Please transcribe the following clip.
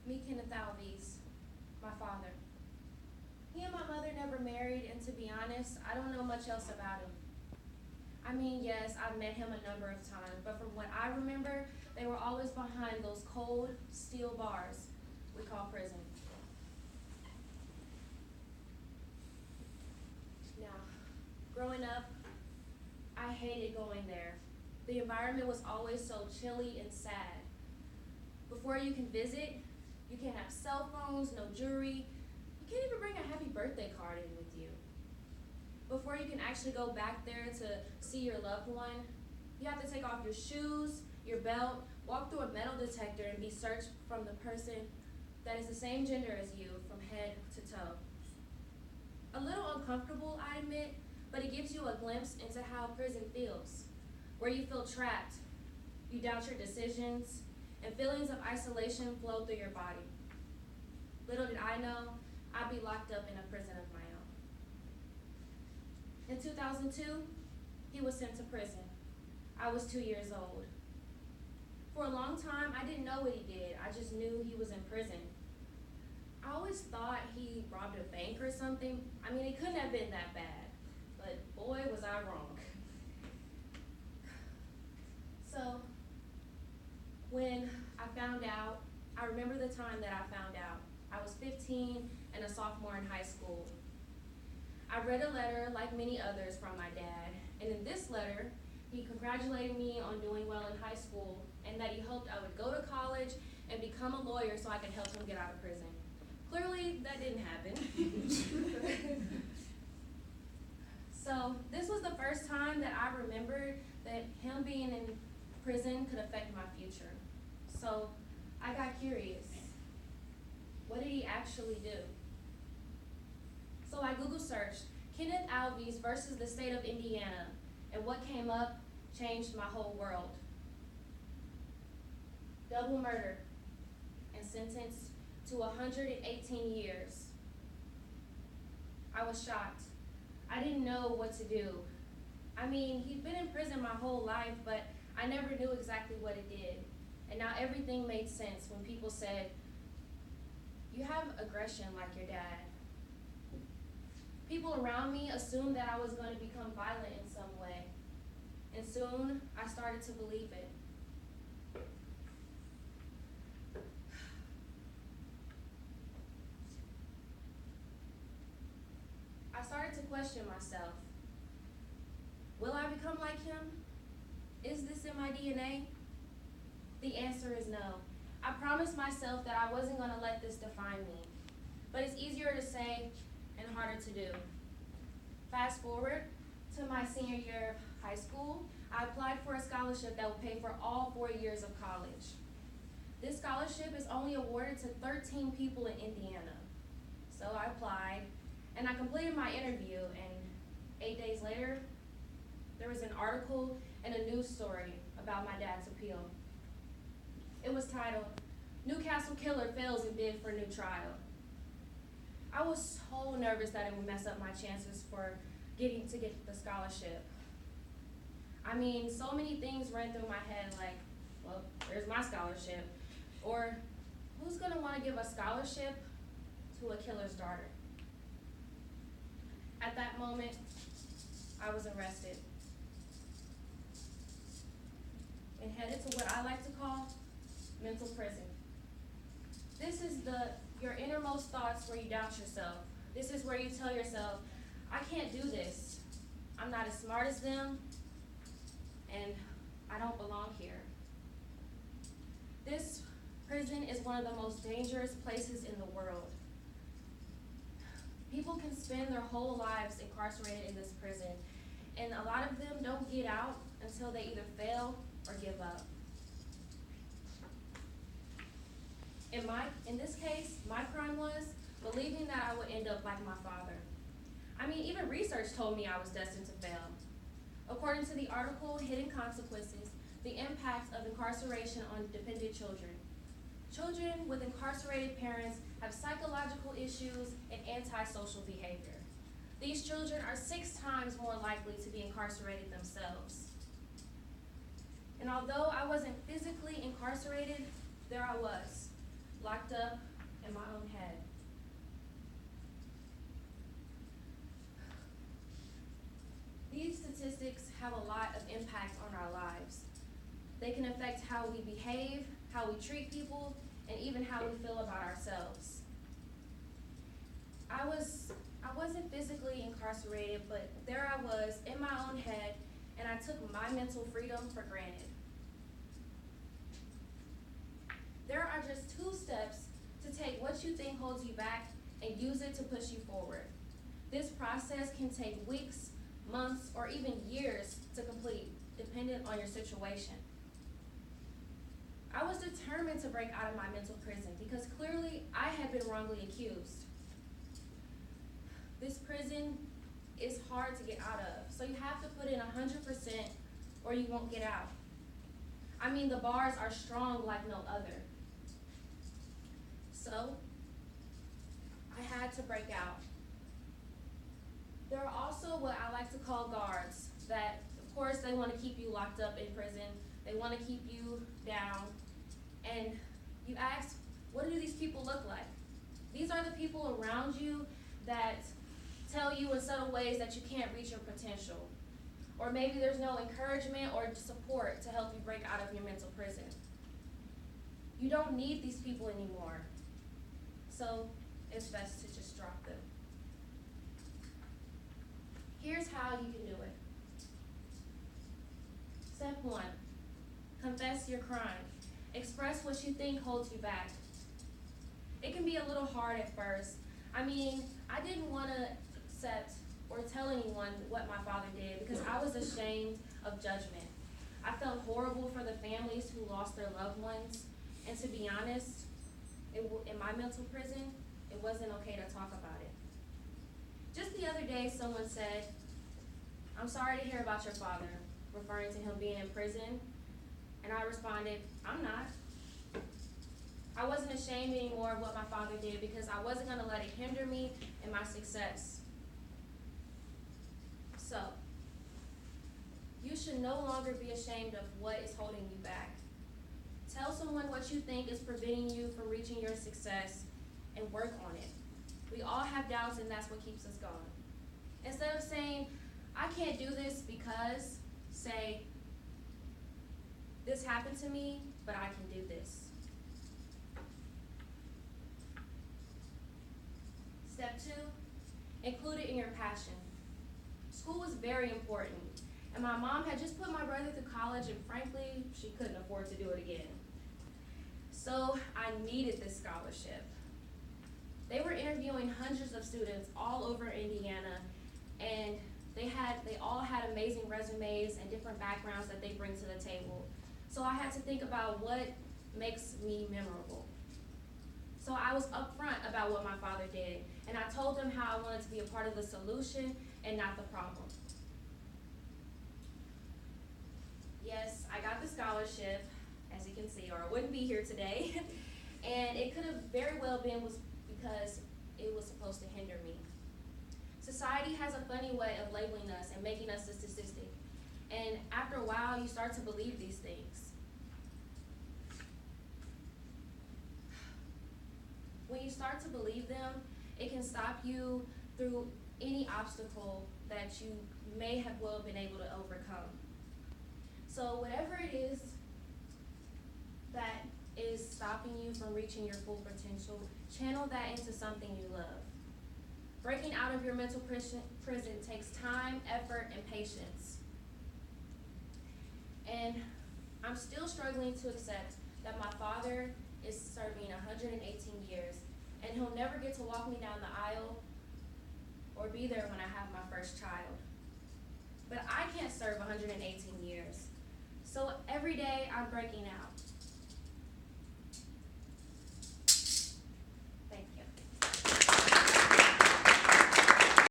Meet Kenneth Alves, my father. He and my mother never married, and to be honest, I don't know much else about him. I mean, yes, I've met him a number of times, but from what I remember, they were always behind those cold steel bars we call prison. Now, growing up, I hated going there. The environment was always so chilly and sad. Before you can visit, you can't have cell phones, no jewelry. You can't even bring a happy birthday card in with you. Before you can actually go back there to see your loved one, you have to take off your shoes, your belt, walk through a metal detector, and be searched from the person that is the same gender as you from head to toe. A little uncomfortable, I admit, but it gives you a glimpse into how prison feels, where you feel trapped, you doubt your decisions, and feelings of isolation flow through your body. Little did I know, I'd be locked up in a prison of my own. In 2002, he was sent to prison. I was 2 years old. For a long time, I didn't know what he did. I just knew he was in prison. I always thought he robbed a bank or something. I mean, it couldn't have been that bad, but boy, was I wrong. So, when I found out, I remember the time that I found out. I was 15 and a sophomore in high school. I read a letter, like many others, from my dad, and in this letter, he congratulated me on doing well in high school and that he hoped I would go to college and become a lawyer so I could help him get out of prison. Clearly, that didn't happen. So, this was the first time that I remembered that him being in prison could affect my future. So, I got curious. What did he actually do? So I Google searched Kenneth Alves versus the state of Indiana, and what came up changed my whole world. Double murder and sentenced to 118 years. I was shocked. I didn't know what to do. I mean, he'd been in prison my whole life, but I never knew exactly what it did. And now everything made sense when people said, "You have aggression like your dad." People around me assumed that I was going to become violent in some way. And soon, I started to believe it. I started to question myself. Will I become like him? Is this in my DNA? The answer is no. I promised myself that I wasn't going to let this define me. But it's easier to say and harder to do. Fast forward to my senior year of high school, I applied for a scholarship that would pay for all 4 years of college. This scholarship is only awarded to 13 people in Indiana. So I applied, and I completed my interview, and 8 days later, there was an article and a news story about my dad's appeal. It was titled, "Newcastle Killer Fails in Bid for New Trial." I was so nervous that it would mess up my chances for getting the scholarship. I mean, so many things ran through my head like, well, there's my scholarship. Or, who's gonna wanna give a scholarship to a killer's daughter? At that moment, I was arrested and headed to what I like to call mental prison. This is your innermost thoughts where you doubt yourself. This is where you tell yourself, I can't do this. I'm not as smart as them, and I don't belong here. This prison is one of the most dangerous places in the world. People can spend their whole lives incarcerated in this prison, and a lot of them don't get out until they either fail or give up. In this case, my crime was believing that I would end up like my father. I mean, even research told me I was destined to fail. According to the article, Hidden Consequences, the impact of incarceration on dependent children. Children with incarcerated parents have psychological issues and antisocial behavior. These children are 6 times more likely to be incarcerated themselves. And although I wasn't physically incarcerated, there I was, locked up in my own head. These statistics have a lot of impact on our lives. They can affect how we behave, how we treat people, and even how we feel about ourselves. I wasn't physically incarcerated, but there I was in my own head, and I took my mental freedom for granted. There are just 2 steps to take what you think holds you back and use it to push you forward. This process can take weeks, months, or even years to complete, depending on your situation. I was determined to break out of my mental prison because clearly I had been wrongly accused. This prison is hard to get out of, so you have to put in 100% or you won't get out. I mean, the bars are strong like no other. So, I had to break out. There are also what I like to call guards that, of course, they want to keep you locked up in prison. They want to keep you down. And you ask, what do these people look like? These are the people around you that tell you in subtle ways that you can't reach your potential. Or maybe there's no encouragement or support to help you break out of your mental prison. You don't need these people anymore. So it's best to just drop them. Here's how you can do it. Step 1, confess your crime. Express what you think holds you back. It can be a little hard at first. I mean, I didn't want to accept or tell anyone what my father did because I was ashamed of judgment. I felt horrible for the families who lost their loved ones. And to be honest, in my mental prison, it wasn't okay to talk about it. Just the other day, someone said, "I'm sorry to hear about your father," referring to him being in prison. And I responded, "I'm not." I wasn't ashamed anymore of what my father did because I wasn't going to let it hinder me in my success. So, you should no longer be ashamed of what is holding you back. Tell someone what you think is preventing you from reaching your success and work on it. We all have doubts, and that's what keeps us going. Instead of saying, "I can't do this because," say, "This happened to me, but I can do this." Step 2, include it in your passion. School was very important, and my mom had just put my brother through college, and frankly, she couldn't afford to do it again. So I needed this scholarship. They were interviewing hundreds of students all over Indiana, and they all had amazing resumes and different backgrounds that they bring to the table. So I had to think about what makes me memorable. So I was upfront about what my father did, and I told them how I wanted to be a part of the solution and not the problem. Yes, I got the scholarship, as you can see, or I wouldn't be here today. And it could have very well been because it was supposed to hinder me. Society has a funny way of labeling us and making us a statistic. And after a while, you start to believe these things. When you start to believe them, it can stop you through any obstacle that you may have well been able to overcome. So whatever it is that is stopping you from reaching your full potential, channel that into something you love. Breaking out of your mental prison takes time, effort, and patience. And I'm still struggling to accept that my father is serving 118 years, and he'll never get to walk me down the aisle or be there when I have my first child. But I can't serve 118 years. So every day I'm breaking out.